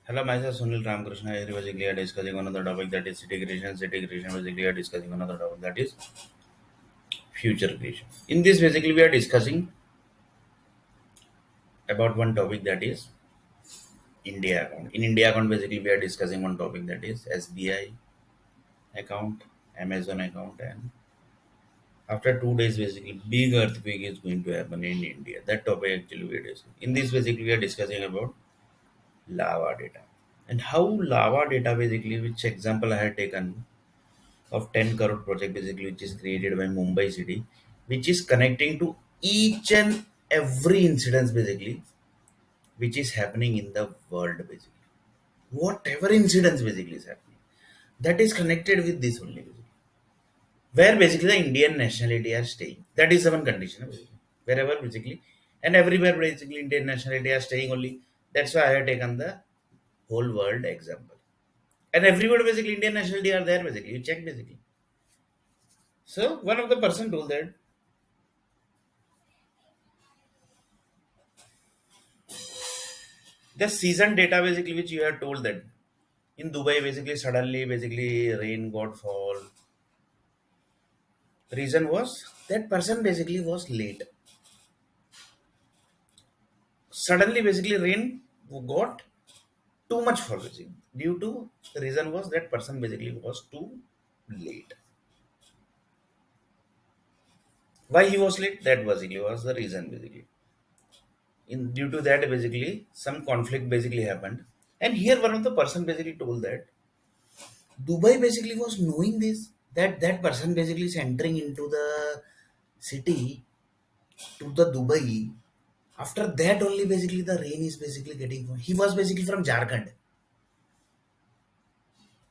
Hello, myself Sunil Ramakrishna. Here basically are discussing another topic that is city creation. City creation basically are discussing another topic that is future creation. In this basically we are discussing about one topic that is India account. In India account basically we are discussing one topic that is SBI account, Amazon account, and after 2 days basically big earthquake is going to happen in India. That topic actually we are discussing. In this basically we are discussing about lava data and how lava data basically which example I had taken of 10 crore project basically which is created by Mumbai city which is connecting to each and every incidents basically which is happening in the world basically whatever incidents basically is happening that is connected with this only basically where basically the Indian nationality are staying, that is the one condition basically. Wherever basically and everywhere basically Indian nationality are staying only. That's why I have taken the whole world example, and everywhere basically Indian nationality are there basically, you check basically. So one of the person told that the season data basically which you have told that in Dubai basically suddenly basically rain got fall. Reason was that person basically was late. Suddenly basically rain got too much fall basically. Due to the reason was that person basically was too late. Why he was late? That basically was the reason basically. In due to that basically some conflict basically happened. And here one of the person basically told that Dubai basically was knowing this, that that person basically is entering into the city to the Dubai. After that only basically the rain is basically getting. He was basically from Jharkhand,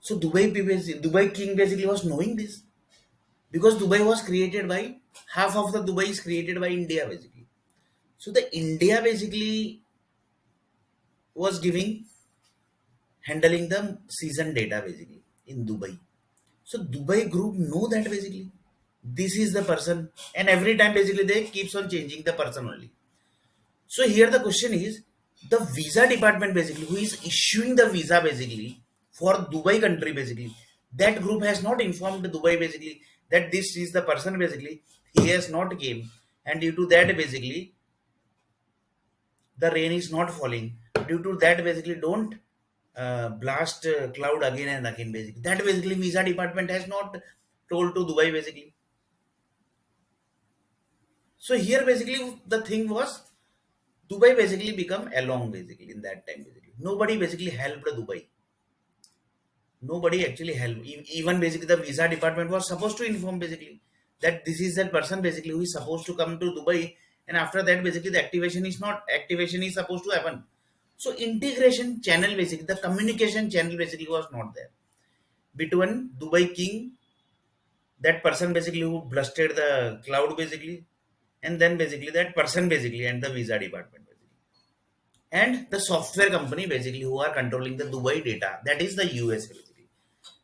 so Dubai king basically was knowing this because Dubai was created by half of the Dubai is created by India basically. So the India basically was giving handling the season data basically in Dubai. So Dubai group know that basically this is the person, and every time basically they keeps on changing the person only. So here the question is the visa department basically who is issuing the visa basically for Dubai country basically, that group has not informed Dubai basically that this is the person basically he has not came, and due to that basically the rain is not falling. Due to that basically don't blast cloud again and again basically. That basically visa department has not told to Dubai basically. So here basically the thing was Dubai basically become along basically in that time basically. Nobody basically helped Dubai. Nobody actually helped. Even basically the visa department was supposed to inform basically that this is that person basically who is supposed to come to Dubai, and after that basically the activation is supposed to happen. So integration channel basically the communication channel basically was not there between Dubai king, that person basically who blasted the cloud basically, and then basically that person basically and the visa department basically, and the software company basically who are controlling the Dubai data, that is the USA basically.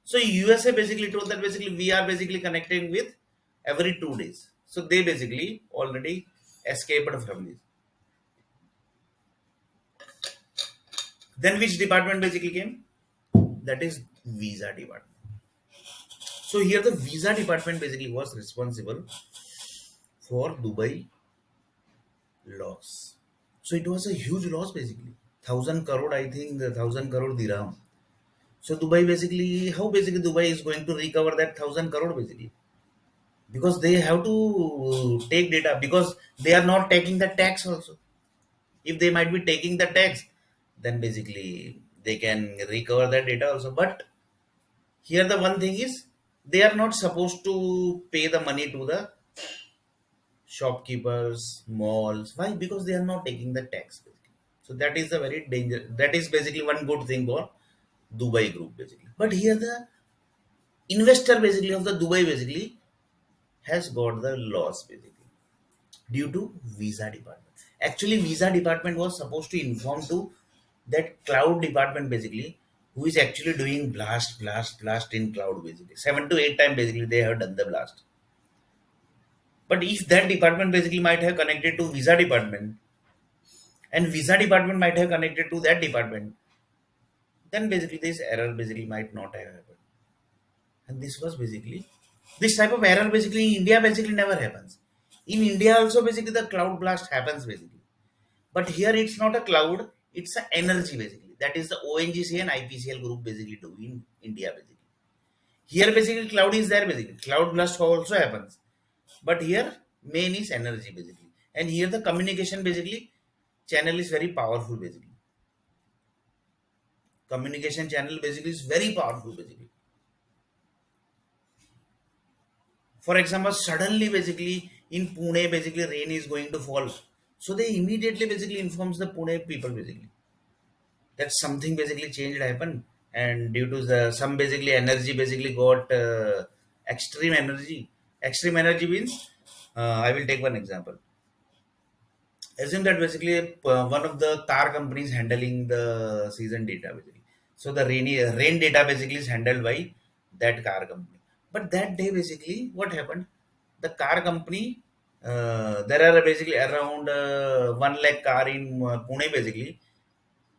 So USA basically told that basically we are basically connecting with every 2 days. So they basically already escaped from this. Then which department basically came? That is visa department. So here the visa department basically was responsible for Dubai loss. So it was a huge loss basically. 1,000 crore, I think, the 1,000 crore dirham. So Dubai basically, how basically Dubai is going to recover that 1,000 crore basically? Because they have to take data because they are not taking the tax also. If they might be taking the tax, then basically they can recover that data also. But here the one thing is they are not supposed to pay the money to the shopkeepers, malls. Why? Because they are not taking the tax. Basically. So that is a very danger. That is basically one good thing for Dubai group basically. But here the investor basically of the Dubai basically has got the loss basically due to visa department. Actually, visa department was supposed to inform to that cloud department basically who is actually doing blast in cloud basically. 7 to 8 times basically they have done the blast. But if that department basically might have connected to visa department, and visa department might have connected to that department, then basically this error basically might not have happened. And this was basically this type of error basically in India basically never happens. In India also basically the cloud blast happens basically. But here it's not a cloud, it's an energy basically. That is the ONGC and IPCL group basically do in India basically. Here basically cloud is there basically. Cloud blast also happens. But here main is energy basically. And here the communication basically channel is very powerful basically. Communication channel basically is very powerful basically. For example, suddenly basically in Pune basically rain is going to fall. So they immediately basically informs the Pune people basically that something basically changed happened, and due to the some basically energy basically got extreme energy. Extreme energy means I will take one example. Assume that basically one of the car companies handling the season data basically. So the rain data basically is handled by that car company. But that day basically what happened, the car company, there are basically around 1 lakh car in Pune basically.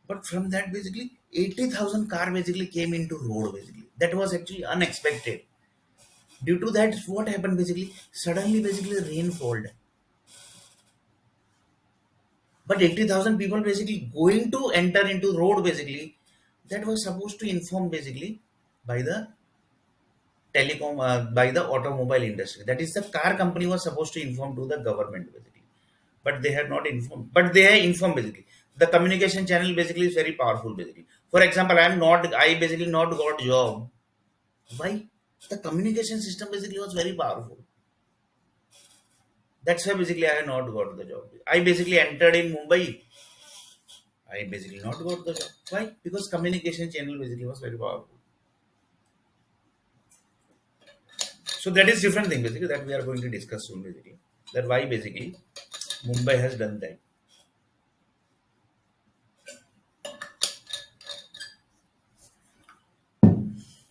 But from that basically 80,000 car basically came into road basically. That was actually unexpected. Due to that what happened basically, suddenly basically rain fall. But 80,000 people basically going to enter into road basically, that was supposed to inform basically by the telecom, by the automobile industry. That is the car company was supposed to inform to the government basically. But they had not informed. But they have informed basically. The communication channel basically is very powerful basically. For example, I basically not got job. Why? The communication system basically was very powerful. That's why basically I have not got the job. I basically entered in Mumbai. I basically not got the job. Why? Because communication channel basically was very powerful. So that is different thing basically that we are going to discuss soon basically. That why basically Mumbai has done that.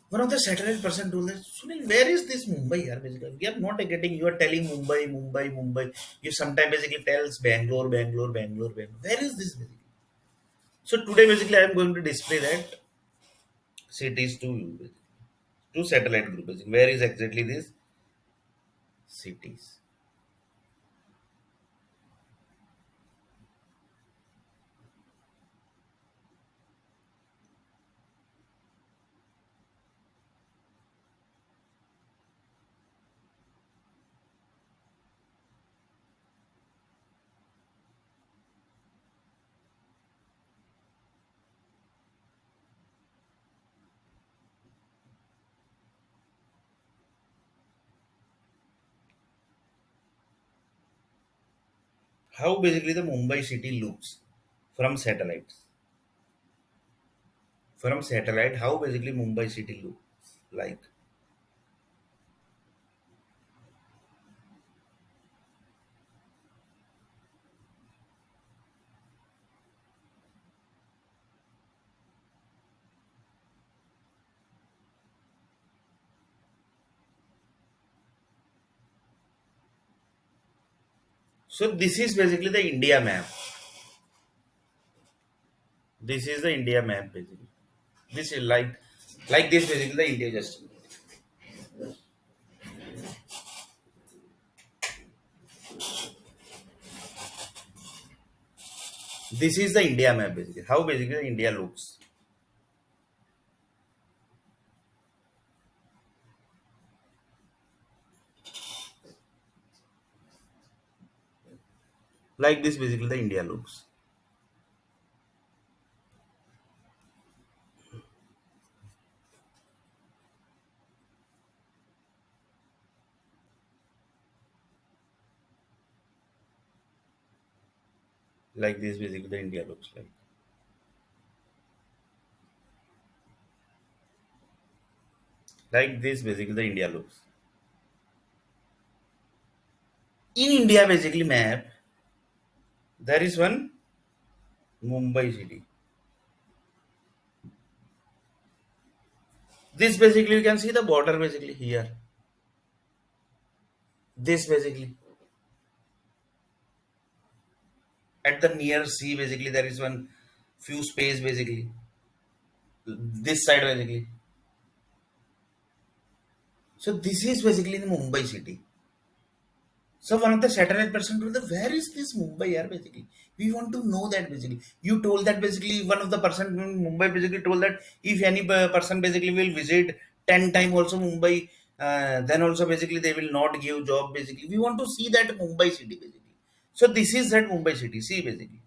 One of the satellite person told us, Sunil, where is this Mumbai here basically? We are not getting, you are telling Mumbai, Mumbai, Mumbai. You sometimes basically tells Bangalore, Bangalore, Bangalore, Bangalore. Where is this basically? So today basically I am going to display that cities to you basically. To satellite group basically. Where is exactly this cities? How basically the Mumbai city looks from satellites. From satellite, how basically Mumbai city looks so this is basically the India map. This is the India map basically. This is like this basically the India just. This is the India map basically. How basically India looks. Like this basically the India looks. Like this basically the India looks like. Like this basically the India looks. In India basically map, there is one Mumbai city. This basically you can see the border basically here. This basically at the near sea basically there is one few space basically this side basically. So this is basically in Mumbai city. So one of the satellite person told that where is this Mumbai here basically? We want to know that basically. You told that basically one of the person in Mumbai basically told that if any person basically will visit 10 time also Mumbai, then also basically they will not give job basically. We want to see that Mumbai city basically. So this is that Mumbai city. See basically.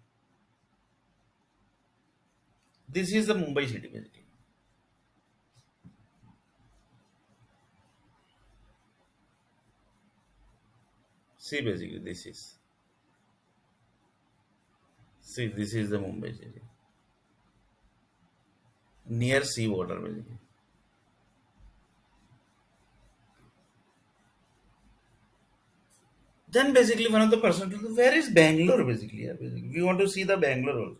This is the Mumbai city basically. See basically this is. See this is the Mumbai city. Near sea water basically. Then basically one of the person told, where is Bangalore basically? Yeah, basically. We want to see the Bangalore also.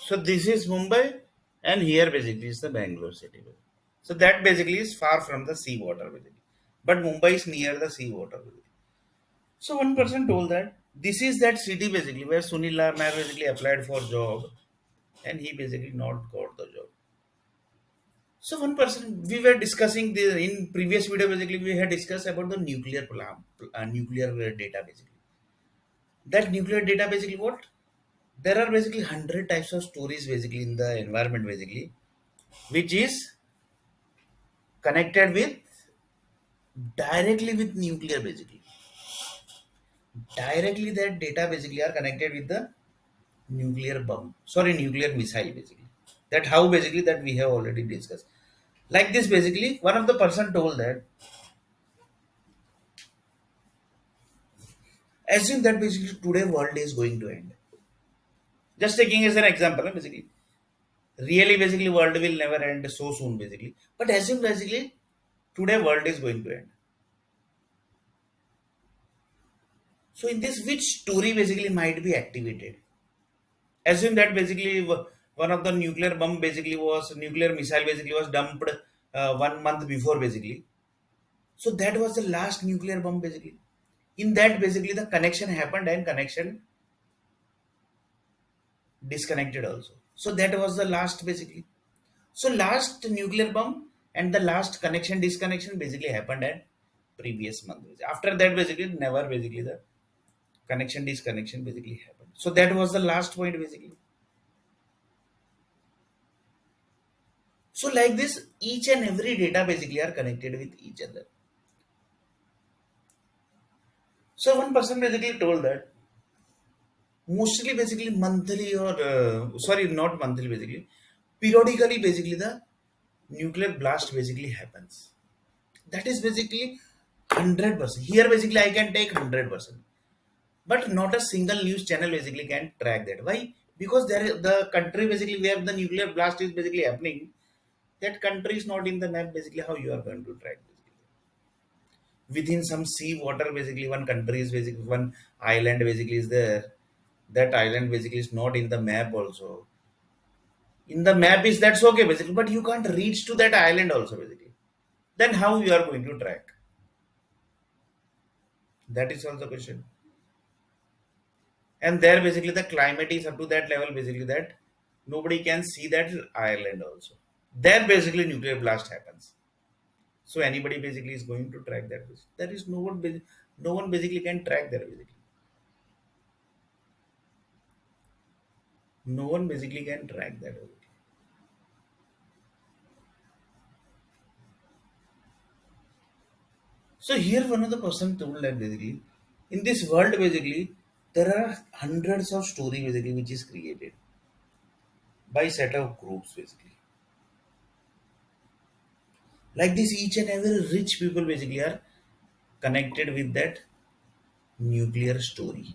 So this is Mumbai, and here basically is the Bangalore city. So that basically is far from the sea water basically. But Mumbai is near the sea water basically. So one person told that this is that city basically where Sunil Nair basically applied for job and he basically not got the job. So one person we were discussing the in previous video basically we had discussed about the nuclear plant, nuclear data basically. That nuclear data basically what? There are basically 100 types of stories basically in the environment basically which is connected with directly with nuclear basically directly that data basically are connected with the nuclear bomb sorry nuclear missile basically that how basically that we have already discussed like this basically one of the person told that assume that basically today world is going to end just taking as an example basically really basically world will never end so soon basically but assume basically today world is going to end. So in this, which story basically might be activated? Assume that basically one of the nuclear bomb basically was nuclear missile basically was dumped 1 month before basically. So that was the last nuclear bomb basically. In that basically the connection happened and connection disconnected also. So that was the last basically. So last nuclear bomb and the last connection disconnection basically happened at previous month. After that basically never basically the connection disconnection basically happened. So that was the last point basically. So like this, each and every data basically are connected with each other. So one person basically told that mostly basically monthly or sorry not monthly basically periodically basically the nuclear blast basically happens. That is basically 100%. Here basically I can take 100%, but not a single news channel basically can track that. Why? Because the country basically where the nuclear blast is basically happening, that country is not in the map. Basically, how you are going to track basically within some sea water basically one country is basically one island basically is there that island basically is not in the map also in the map is that's okay basically but you can't reach to that island also basically then how you are going to track that is also the question and there basically the climate is up to that level basically that nobody can see that island also there basically nuclear blast happens so anybody basically is going to track that there is no one no one basically can track that basically no one basically can track that basically. So here one of the person told that basically in this world basically there are hundreds of story basically which is created by set of groups basically. Like this each and every rich people basically are connected with that nuclear story.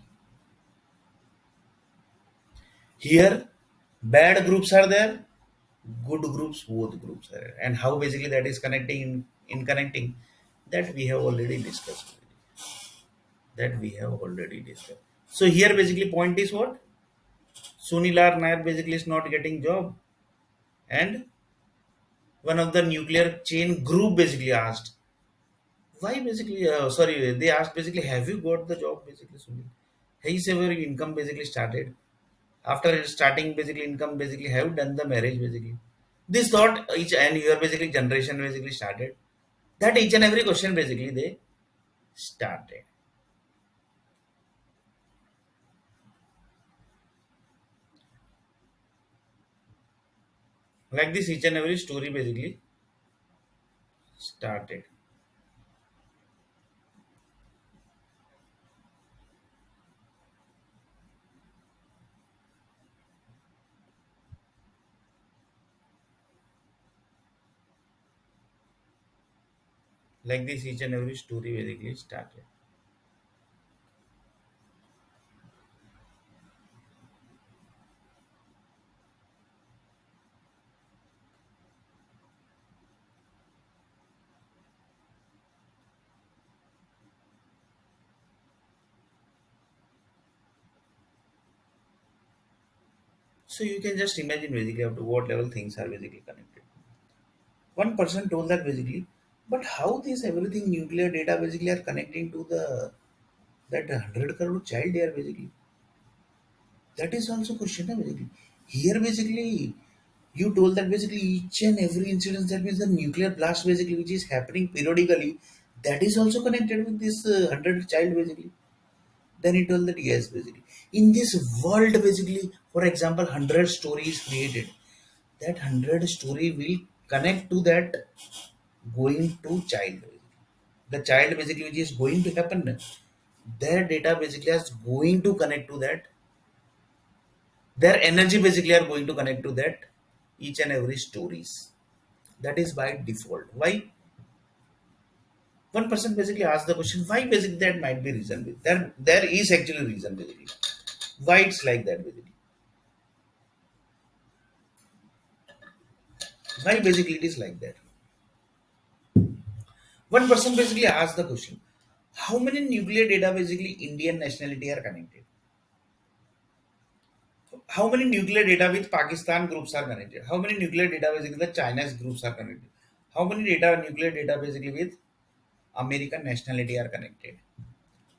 Here bad groups are there, good groups both groups are there. And how basically that is connecting in connecting. That we have already discussed. That we have already discussed. So here basically point is what? Sunilar Nair basically is not getting job, and one of the nuclear chain group basically asked why basically sorry, they asked basically, have you got the job basically, Sunil? Has ever your income basically started? After starting basically income basically have you done the marriage basically? This thought each and your basically generation basically started. That each and every question basically they started. Like this each and every story basically started. Like this each and every story basically started. So you can just imagine basically up to what level things are basically connected. One person told that basically, but how this everything nuclear data basically are connecting to the that 100 crore child there basically. That is also question basically. Here basically you told that basically each and every incident that means the nuclear blast basically which is happening periodically, that is also connected with this 100 child basically. Then he told that yes basically. In this world basically, for example, 100 stories created. That 100 story will connect to that going to child. The child basically which is going to happen, their data basically is going to connect to that, their energy basically are going to connect to that each and every stories. That is by default. Why? One person basically asked the question why basically that might be reason. There is actually reason basically why it's like that basically. Why basically it is like that. One person basically asked the question, how many nuclear data basically Indian nationality are connected? How many nuclear data with Pakistan groups are connected? How many nuclear data basically the China's groups are connected? How many data nuclear data basically with American nationality are connected?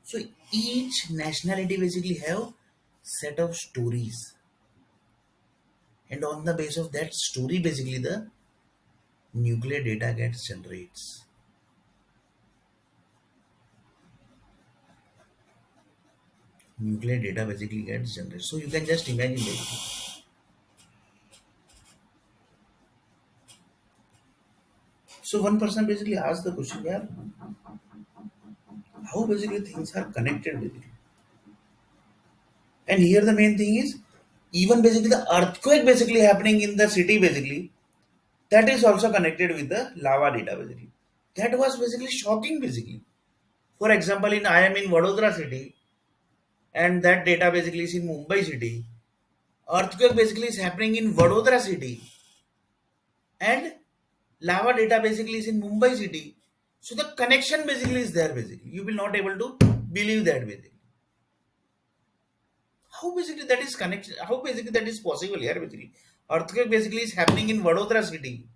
So each nationality basically have set of stories, and on the base of that story basically the nuclear data gets generates. Nuclear data basically gets generated. So you can just imagine basically. So one person basically asked the question, yeah, how basically things are connected basically. And here the main thing is even basically the earthquake basically happening in the city basically, that is also connected with the lava data basically. That was basically shocking basically. For example, in I am in Vadodara city and that data basically is in Mumbai city. Earthquake basically is happening in Vadodara city and lava data basically is in Mumbai city. So the connection basically is there basically. You will not able to believe that basically. How basically that is connection? How basically that is possible here basically? Earthquake basically is happening in Vadodara city.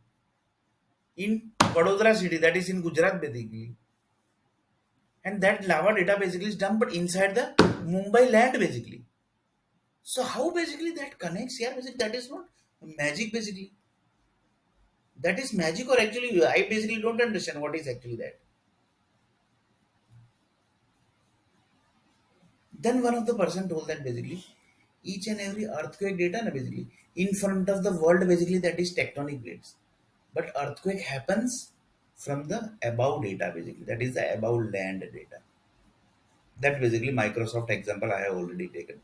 In Vadodara city, that is in Gujarat basically. And that lava data basically is dumped inside the Mumbai land basically. So how basically that connects here? Basically, that is not magic basically. That is magic or actually I basically don't understand what is actually that. Then one of the person told that basically each and every earthquake data na basically in front of the world basically that is tectonic plates. But earthquake happens from the above data basically. That is the above land data. That basically Microsoft example I have already taken.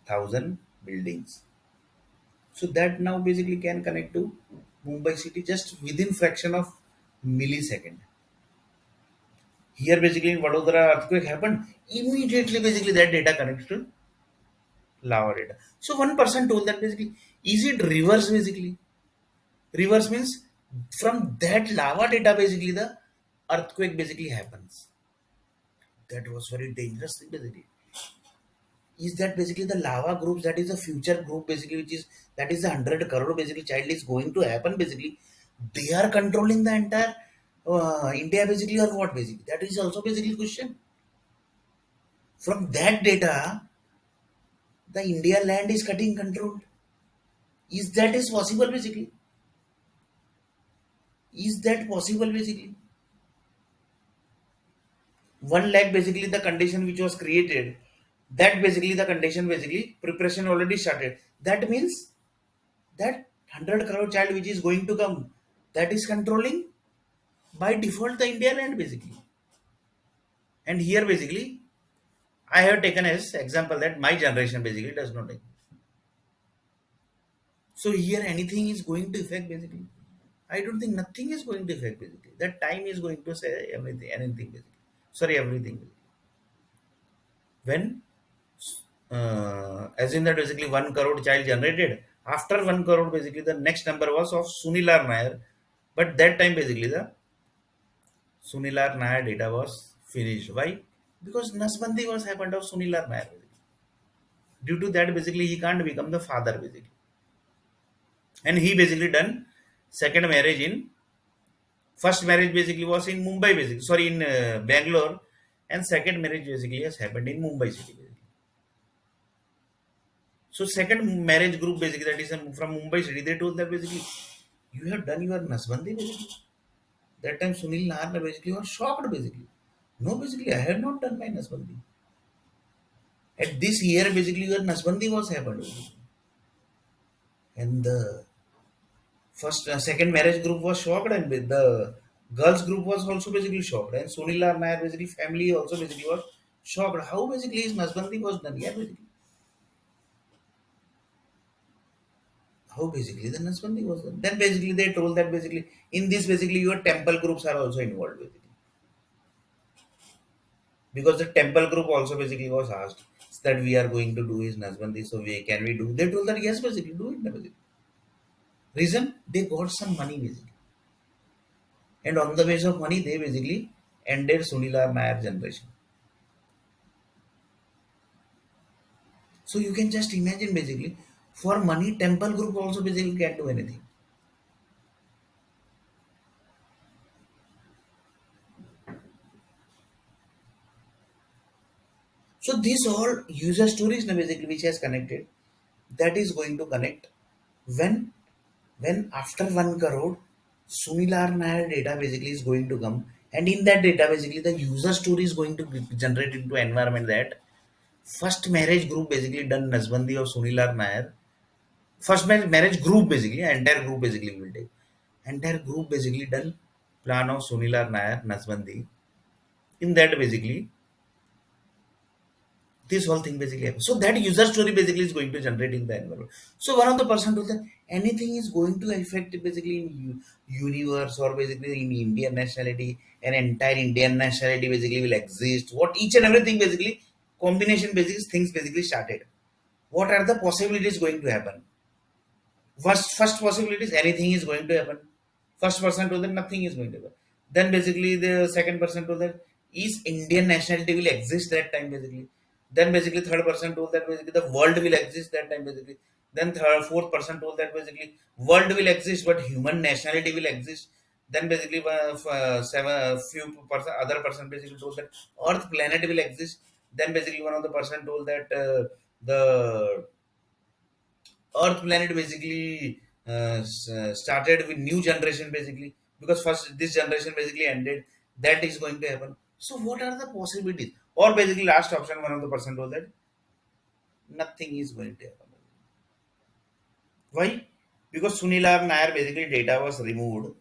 1,000 buildings. So that now basically can connect to Mumbai city just within fraction of millisecond. Here basically in Vadodara earthquake happened, immediately basically that data connects to lava data. So one person told that basically, is it reverse basically? Reverse means from that lava data basically the earthquake basically happens. That was very dangerous thing basically. Is that basically the lava groups, that is the future group basically, which is that is the 100 crore basically child is going to happen basically, they are controlling the entire India basically, or what basically, that is also basically question. From that data, the India land is getting controlled. Is that is possible basically? Is that possible basically? 1 lakh basically the condition which was created, that basically the condition basically preparation already started. That means that 100 crore child which is going to come, that is controlling by default the India land basically. And here basically I have taken as example that my generation basically does not take. So here anything is going to affect basically. I don't think nothing is going to affect basically. That time is going to say everything, anything basically. Sorry, everything. Basically. When as in that basically 1 crore child generated. After 1 crore, basically the next number was of Sunilar Nair, but that time basically the Sunilar Nair data was finished. Why? Because Nasbandi was happened of Sunilar Nair. Due to that, basically he can't become the father basically, and he basically done second marriage in first marriage basically was in Mumbai basically. Sorry, in Bangalore, and second marriage basically has happened in Mumbai city. Basically. So second marriage group basically, that is from Mumbai city, they told that basically you have done your Nasbandi basically. That time Sunil Nahar basically was shocked basically. No, basically I had not done my Nasbandi. At this year basically your Nasbandi was happened. Basically. And the first second marriage group was shocked, and the girls group was also basically shocked. And Sunil Nahar basically family also basically was shocked. How basically his Nasbandi was done? Yeah, basically. How basically the Nasbandi was done? Then basically they told that basically in this basically your temple groups are also involved basically. Because the temple group also basically was asked that we are going to do his Nasbandi, so we can we do? They told that yes, basically do it. Basically. Reason they got some money basically, and on the base of money they basically ended Sunila Nair generation. So you can just imagine basically for money temple group also basically can't do anything. So these all user stories now basically which has connected, that is going to connect when after 1 crore Sunilar Nair data basically is going to come, and in that data basically the user story is going to be generate into environment that first marriage group basically done Nasbandi of Sunilar Nair. First marriage group basically, entire group basically will take. Entire group basically done plan of Sunilar Nair Nasbandi. In that basically this whole thing basically happens. So that user story basically is going to generate in the environment. So one of the person told that anything is going to affect basically in universe or basically in Indian nationality, an entire Indian nationality basically will exist. What each and everything basically combination basically things basically started. What are the possibilities going to happen? First possibility is anything is going to happen. First person told that nothing is going to happen. Then basically the second person told that is Indian nationality will exist that time basically. Then basically third person told that basically the world will exist that time basically. Then fourth person told that basically world will exist but human nationality will exist. Then basically few person other person basically told that Earth planet will exist. Then basically one of the person told that the Earth planet basically started with new generation basically, because first this generation basically ended. That is going to happen. So what are the possibilities? Or basically last option, one of the person told that nothing is going to happen. Why? Because Sunilar Nair basically data was removed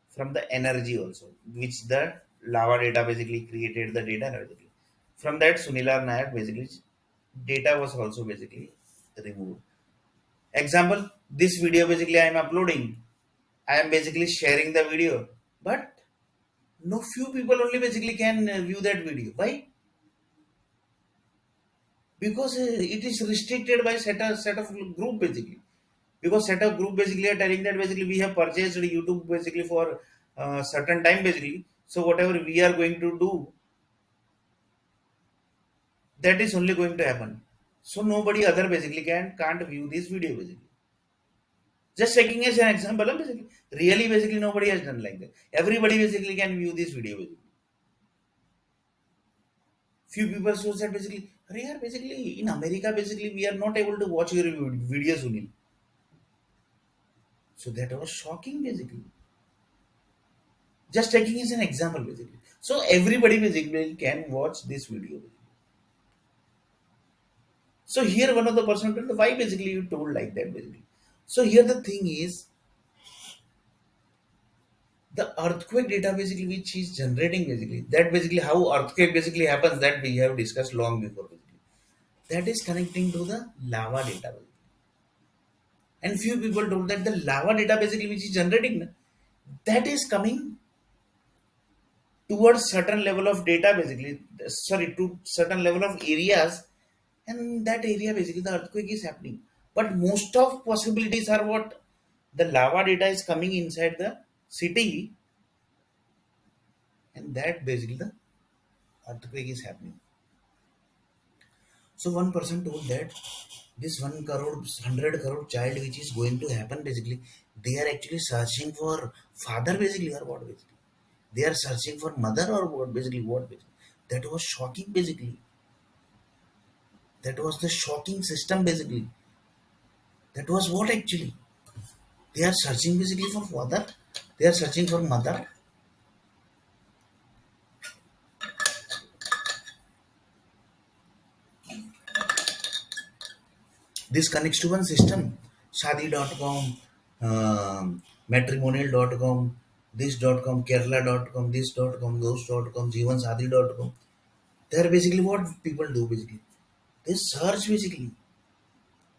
from the energy also, which the lava data basically created the data basically. From that Sunilar Nair basically data was also basically removed. Example, this video basically I am uploading. I am basically sharing the video, but no few people only basically can view that video. Why? Because it is restricted by set of group basically. Because set of group basically are telling that basically we have purchased YouTube basically for certain time basically. So whatever we are going to do, that is only going to happen. So nobody other basically can't view this video basically. Just taking as an example, basically, really basically nobody has done like that. Everybody basically can view this video basically. Few people shows that basically, "Arey yaar, basically in America basically we are not able to watch your videos only." So that was shocking basically. Just taking as an example basically. So everybody basically can watch this video. So here one of the person told why basically you told like that basically. So here the thing is the earthquake data basically which is generating basically that basically how earthquake basically happens that we have discussed long before basically. That is connecting to the lava data basically. And few people told that the lava data basically which is generating that is coming towards certain level of data basically, sorry, to certain level of areas, and that area basically the earthquake is happening, but most of possibilities are what the lava data is coming inside the city, and that basically the earthquake is happening. So one person told that this 1 crore 100 crore child which is going to happen basically, they are actually searching for father basically or what basically, they are searching for mother or what basically, what basically. That was shocking basically. That was the shocking system basically. That was what actually. They are searching basically for father. They are searching for mother. This connects to one system. Shadi.com, matrimonial.com, this.com, Kerala.com, this.com, those.com, Jeevansadi.com. They are basically what people do basically. They search basically.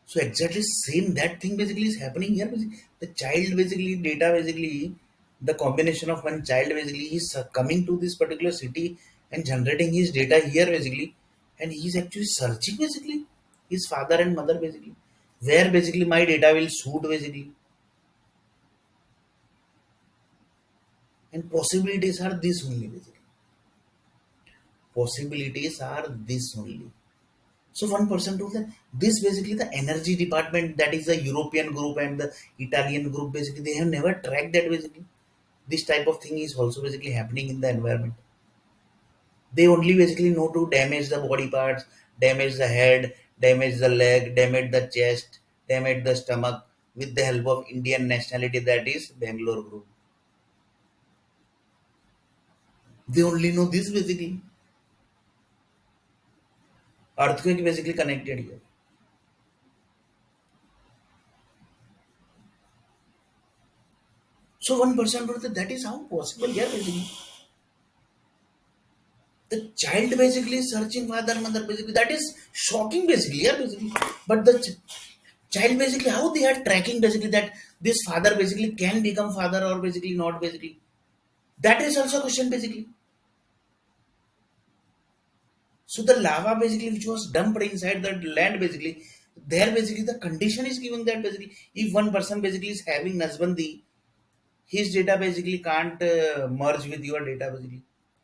So exactly same that thing basically is happening here. Basically. The child basically data basically the combination of one child basically is coming to this particular city and generating his data here basically, and he is actually searching basically his father and mother basically where basically my data will suit basically, and possibilities are this only basically. Possibilities are this only. So one person told that this basically the energy department, that is the European group and the Italian group basically they have never tracked that basically. This type of thing is also basically happening in the environment. They only basically know to damage the body parts, damage the head, damage the leg, damage the chest, damage the stomach with the help of Indian nationality, that is Bangalore group. They only know this basically. Earthquake basically connected here. So one person wrote that is how possible here basically. The child basically is searching father mother basically, that is shocking basically, yeah basically. But the child basically how they are tracking basically that this father basically can become father or basically not basically, that is also a question basically. So the lava basically which was dumped inside the land basically, there basically the condition is giving that basically if one person basically is having Nasbandi, his data basically can't merge with your data basically.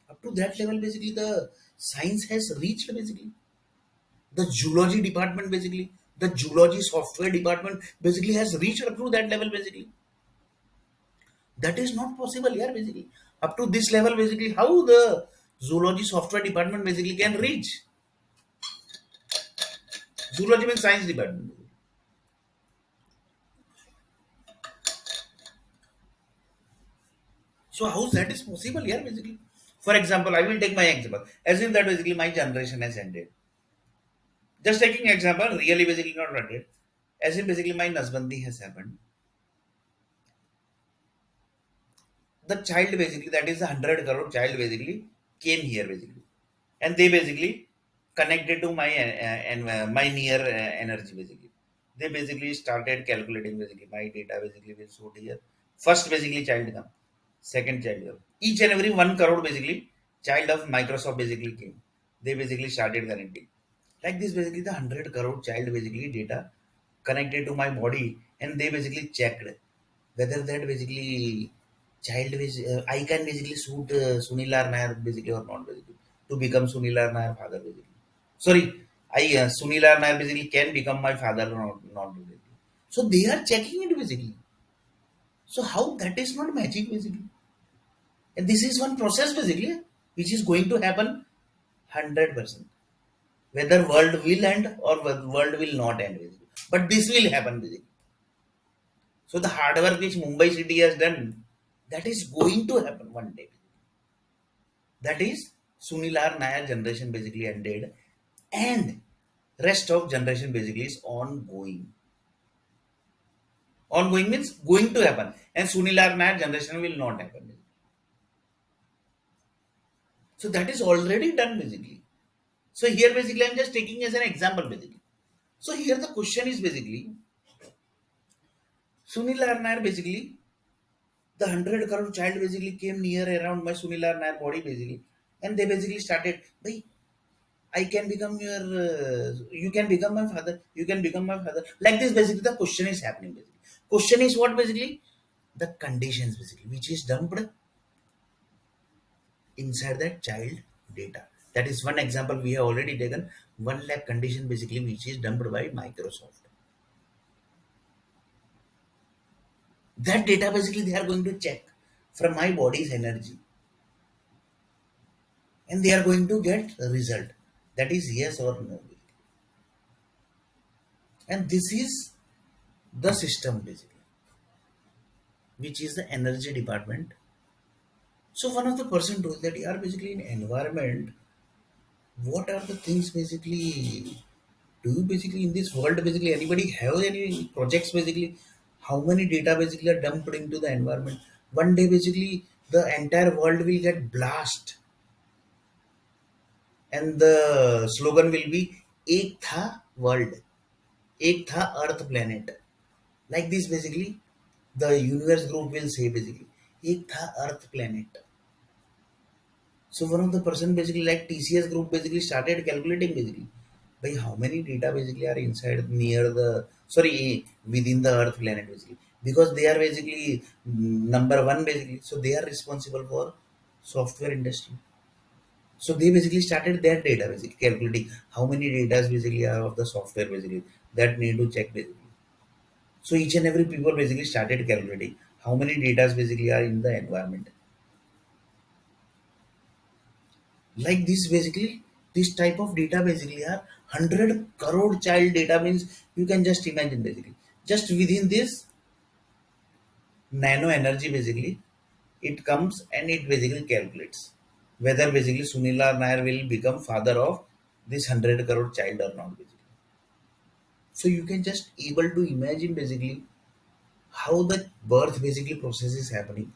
Up to that level basically the science has reached basically. The geology department basically, the geology software department basically has reached up to that level basically. That is not possible here basically. Up to this level basically, how the zoology software department basically can reach. Zoology means science department. So how that is possible here basically? For example, I will take my example. Assume that basically my generation has ended. Just taking example, really basically not ended. Assume basically my Nasbandi has happened. The child basically, that is a 100 crore child basically came here basically, and they basically connected to my and my near energy basically. They basically started calculating basically my data basically will shoot here. First basically child come, second child come, each and every 1 crore basically child of Microsoft basically came. They basically started connecting like this basically the 100 crore child basically data connected to my body, and they basically checked whether that basically I can basically suit Sunil R Nair basically or not basically to become Sunil R Nair father basically. Sorry, I Sunil R Nair basically can become my father or not basically. So they are checking it basically. So how that is not magic basically, and this is one process basically which is going to happen 100%. Whether world will end or whether world will not end basically, but this will happen basically. So the hard work which Mumbai city has done, that is going to happen one day. That is Sunil R Nair generation basically ended, and rest of generation basically is ongoing. Ongoing means going to happen, and Sunil R Nair generation will not happen. So that is already done basically. So here basically I'm just taking as an example basically. So here the question is basically Sunil R Nair basically the 100 crore child basically came near around my Sunil R Nair body basically, and they basically started, "Bhai, I can become your, you can become my father, you can become my father." Like this, basically, the question is happening. Basically, question is what basically the conditions basically which is dumped inside that child data. That is one example we have already taken. 1 lakh condition basically which is dumped by Microsoft. That data basically they are going to check from my body's energy, and they are going to get a result that is yes or no. And this is the system basically, which is the energy department. So one of the person told that you are basically in environment. What are the things basically? Do you basically in this world basically anybody have any projects basically? How many data basically are dumped into the environment? One day basically the entire world will get blast, and the slogan will be "Ek tha world, Ek tha Earth planet." Like this basically, the universe group will say basically "Ek tha Earth planet." So one of the person basically like TCS group basically started calculating basically by how many data basically are inside near the sorry within the Earth planet basically, because they are basically number one basically. So they are responsible for software industry. So they basically started their data basically calculating how many data basically are of the software basically that need to check basically. So each and every people basically started calculating how many data basically are in the environment. Like this basically this type of data basically are 100 crore child data means you can just imagine basically just within this nano energy basically it comes and it basically calculates whether basically Sunila Nair will become father of this 100 crore child or not basically. So you can just able to imagine basically how the birth basically process is happening.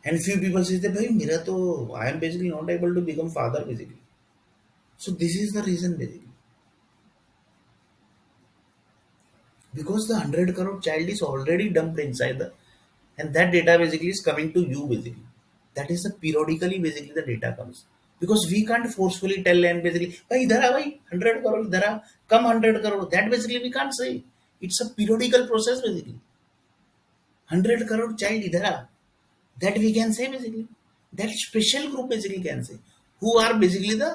And few people say that, "Bhai, mera to, I am basically not able to become father basically." So this is the reason basically. Because the 100 crore child is already dumped inside the, and that data basically is coming to you basically. That is the periodically basically the data comes, because we can't forcefully tell and basically bhai idhar aa bhai 100 crore idhar aa come 100 crore, that basically we can't say. It's a periodical process basically. 100 crore child idhar aa, that we can say basically, that special group basically can say who are basically the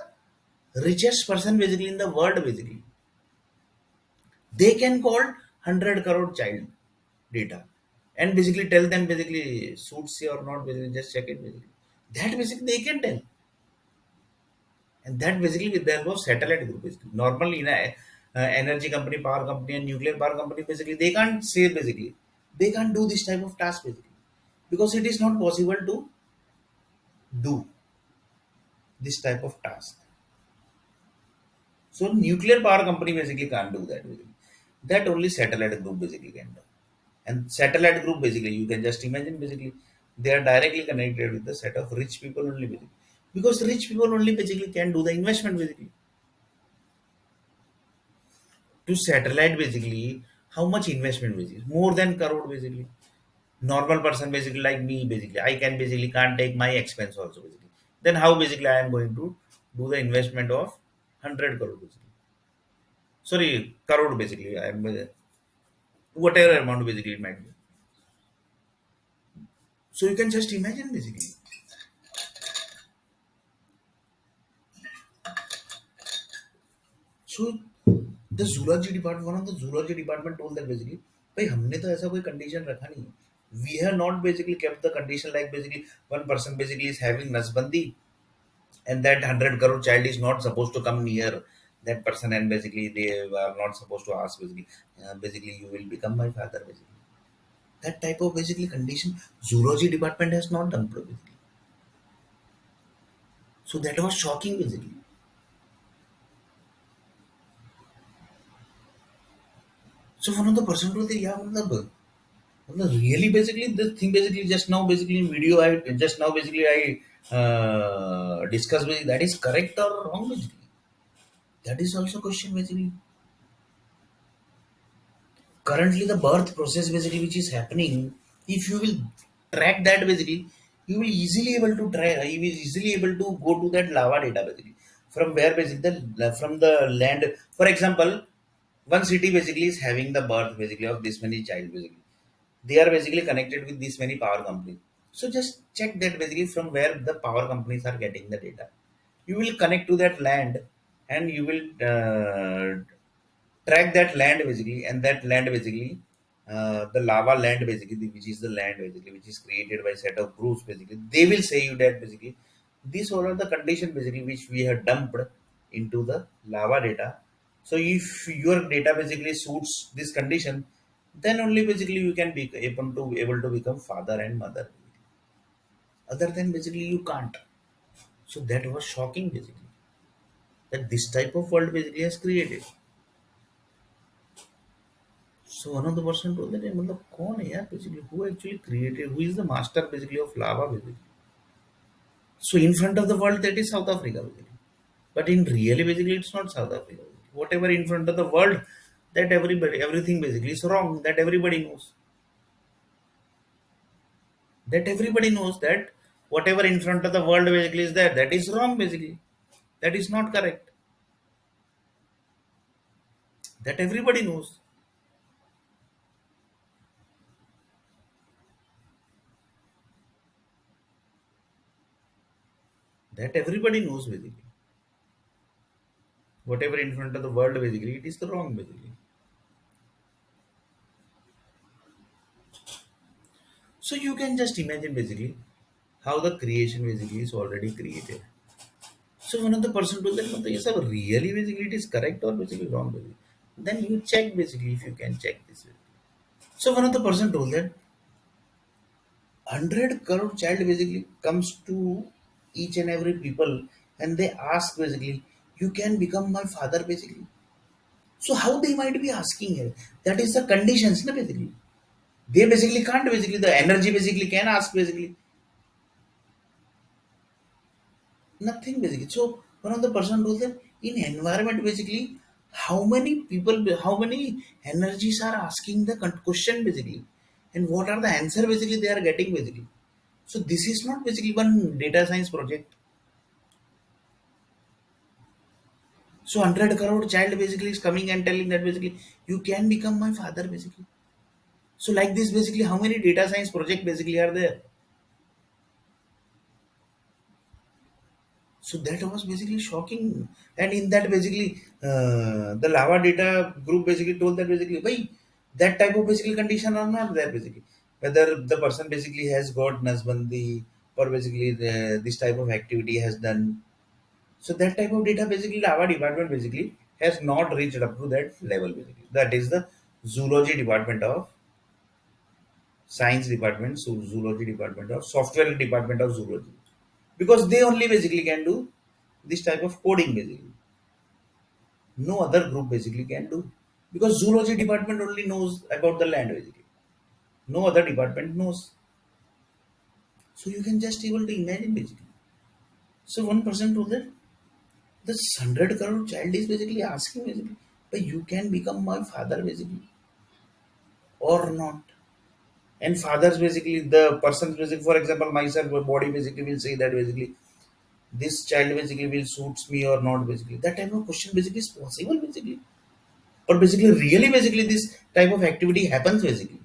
richest person basically in the world basically, they can call 100 crore child data and basically tell them basically suits you or not basically just check it basically, that basically they can tell. And that basically there was satellite group basically normally in a energy company, power company and nuclear power company basically they can't say basically they can't do this type of task basically, because it is not possible to do this type of task. So nuclear power company basically can't do that basically. That only satellite group basically can do. And satellite group basically you can just imagine basically they are directly connected with the set of rich people only basically. Because rich people only basically can do the investment basically. To satellite basically, how much investment basically? More than crore basically. Normal person basically like me basically, I can basically can't take my expense also basically. Then how basically I am going to do the investment of 100 crore basically. Sorry, crore basically. I am whatever amount basically it might be. So you can just imagine basically. So the zoology department, one of the zoology department told that basically, भाई हमने तो ऐसा कोई condition रखा नहीं. We have not basically kept the condition like basically one person basically is having nasbandi, and that 100 crore child is not supposed to come near that person, and basically they are not supposed to ask basically, basically you will become my father basically. That type of basically condition zoology department has not done basically. So that was shocking basically. So one of the person told that yeah, really basically this thing basically just now basically in video I just now basically I discussed basically, that is correct or wrong basically. That is also question basically. Currently the birth process basically which is happening, if you will track that basically, you will easily able to try, you will easily able to go to that lava data basically, from where basically the from the land. For example, one city basically is having the birth basically of this many child basically, they are basically connected with this many power companies. So just check that basically from where the power companies are getting the data. You will connect to that land, and you will track that land basically, and that land basically, the lava land basically, which is the land basically which is created by set of groups basically, they will say you that basically these all are the condition basically which we have dumped into the lava data. So if your data basically suits this condition, then only basically you can be able to become father and mother. Other than basically you can't. So that was shocking basically, that this type of world basically has created. So one of the person told that मतलब कौन है यार basically, who actually created, who is the master basically of lava basically. So in front of the world that is South Africa basically, but in really basically it's not South Africa. Whatever in front of the world, that everybody everything basically is wrong. That everybody knows. That everybody knows that whatever in front of the world basically is there, that is wrong basically. That is not correct. That everybody knows. That everybody knows basically. Whatever in front of the world basically, it is the wrong basically. So you can just imagine basically how the creation basically is already created. So one of the person told that "Mata, yes, really basically it is correct or basically wrong basically." Then you check basically if you can check this. So one of the person told that 100 crore child basically comes to each and every people, and they ask basically, you can become my father basically. So how they might be asking it? That is the conditions, na basically. They basically can't basically, the energy basically can ask basically nothing basically. So one of the person told them in environment basically, how many people, how many energies are asking the question basically, and what are the answer basically they are getting basically. So this is not basically one data science project. So 100 crore child basically is coming and telling that basically you can become my father basically. So like this basically, how many data science project basically are there? So that was basically shocking. And in that basically, the lava data group basically told that basically, why that type of basically condition are not there basically. Whether the person basically has got nasbandi, or basically this type of activity has done. So that type of data basically lava department basically has not reached up to that level basically. That is the zoology department of science department, so zoology department of software department of zoology, because they only basically can do this type of coding basically. No other group basically can do, because zoology department only knows about the land basically. No other department knows. So you can just able to imagine basically. So one person told that this 100 crore child is basically asking basically, but you can become my father basically or not. And fathers basically, the persons basically, for example myself, my body basically will say that basically this child basically will suits me or not basically. That type of question basically is possible basically, or basically really basically this type of activity happens basically.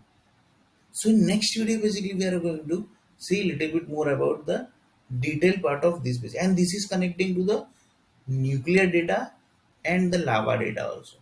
So in next video basically we are going to see a little bit more about the detailed part of this base, and this is connecting to the nuclear data and the lava data also.